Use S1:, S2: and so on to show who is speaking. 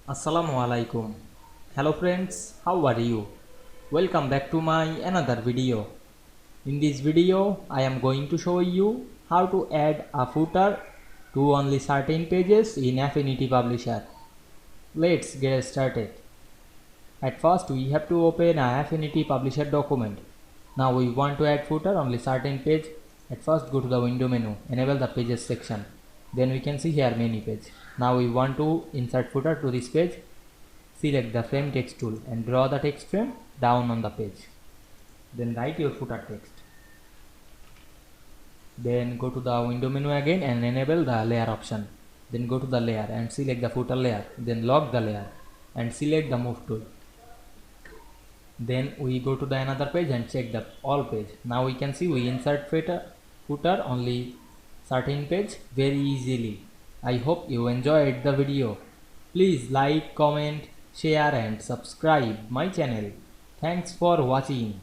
S1: Assalamu Walaikum. Hello friends, how are you? Welcome back to my another video. In this video, I am going to show you how to add a footer to only certain pages in Affinity Publisher. Let's get started. At first, we have to open a Affinity Publisher document. Now we want to add footer only certain page. At first, go to the window menu, enable the pages section. Then we can see here many page. Now we want to insert footer to this page. Select the frame text tool and draw the text frame down on the page. Then write your footer text. Then go to the window menu again and enable the layer option. Then go to the layer and select the footer layer. Then lock the layer and select the move tool. Then we go to the another page and check the all page. Now we can see we insert footer only certain page very easily. I hope you enjoyed the video. Please like, comment, share and subscribe my channel. Thanks for watching.